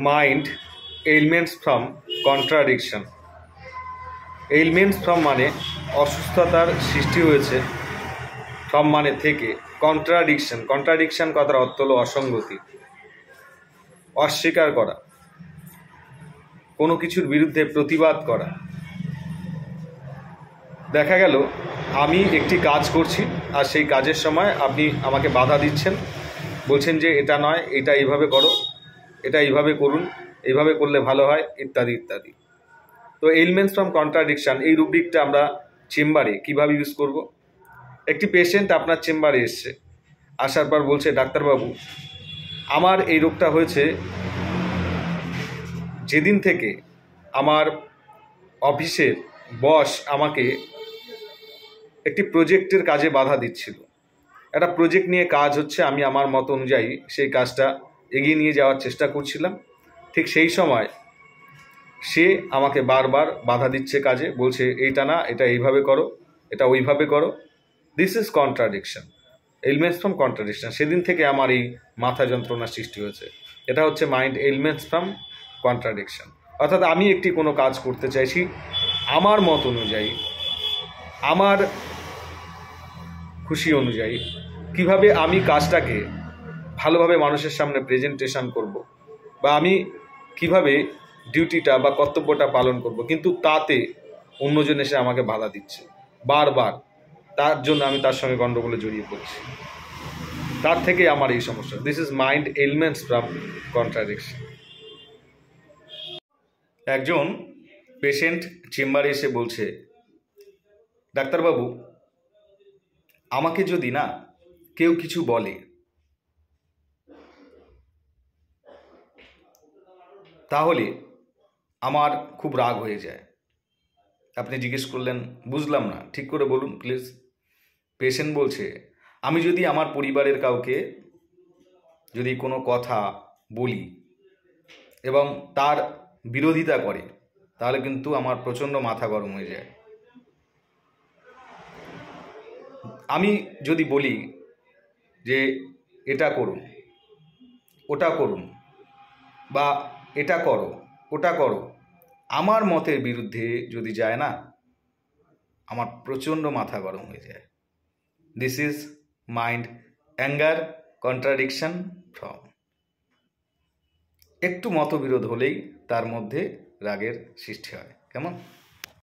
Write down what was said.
Mind elements from contradiction. Elements from মানে অসুস্থতার সৃষ্টি হয়েছে, ফ্রম মানে থেকে, কন্ট্রাডিকশন। কন্ট্রাডিকশন কথার অর্থ হলো অসঙ্গতি, অস্বীকার করা, কোনো কিছুর বিরুদ্ধে প্রতিবাদ করা। দেখা গেল আমি একটি কাজ করছি আর সেই কাজের সময় আপনি আমাকে বাধা দিচ্ছেন, বলছেন যে এটা নয়, এটা এইভাবে করো, এটা এইভাবে করুন, এইভাবে করলে ভালো হয়, ইত্যাদি ইত্যাদি। তো এলিমেন্টস ফ্রম কন্ট্রাডিকশন এই রুব্রিকটা আমরা চেম্বারে কিভাবে ইউজ করব? একটি পেশেন্ট আপনার চেম্বারে এসছে, আসার পর বলছে, ডাক্তারবাবু আমার এই রোগটা হয়েছে যেদিন থেকে আমার অফিসের বস আমাকে একটি প্রজেক্টের কাজে বাধা দিচ্ছিল। একটা প্রজেক্ট নিয়ে কাজ হচ্ছে, আমি আমার মত অনুযায়ী সেই কাজটা এগিয়ে নিয়ে যাওয়ার চেষ্টা করছিলাম। ঠিক সেই সময় সে আমাকে বারবার বাধা দিচ্ছে কাজে, বলছে এইটা না, এটা এইভাবে করো, এটা ওইভাবে করো। This is contradiction, elements from contradiction. সেদিন থেকে আমার এই মাথা যন্ত্রণার সৃষ্টি হয়েছে। এটা হচ্ছে মাইন্ড এলিমেন্টস ফ্রম কন্ট্রাডিকশন। অর্থাৎ আমি একটি কোনো কাজ করতে চাইছি আমার মত অনুযায়ী, আমার খুশি অনুযায়ী, কিভাবে আমি কাজটাকে ভালোভাবে মানুষের সামনে প্রেজেন্টেশন করব, বা আমি কিভাবে ডিউটিটা বা কর্তব্যটা পালন করব, কিন্তু তাতে অন্যজন এসে আমাকে বাধা দিচ্ছে বারবার। তার জন্য আমি তার সঙ্গে গণ্ডগোলে জড়িয়ে পড়ছি। তার থেকে আমার এই সমস্যা। This is mind elements from contradiction. একজন পেশেন্ট চেম্বারে এসে বলছে, ডাক্তারবাবু আমাকে যদি না কেউ কিছু বলে তাহলে আমার খুব রাগ হয়ে যায়। আপনি জিজ্ঞেস করলেন, বুঝলাম না, ঠিক করে বলুন প্লিজ। পেশেন্ট বলছে, আমি যদি আমার পরিবারের কাউকে যদি কোনো কথা বলি এবং তার বিরোধিতা করে, তাহলে কিন্তু আমার প্রচণ্ড মাথা গরম হয়ে যায়। আমি যদি বলি যে এটা করুন, ওটা করুন, বা এটা করো, ওটা করো, আমার মতের বিরুদ্ধে যদি যায় না, আমার প্রচণ্ড মাথা গরম হয়ে যায়। This is mind anger contradiction from. একটু মতবিরোধ হলেই তার মধ্যে রাগের সৃষ্টি হয়। কেমন?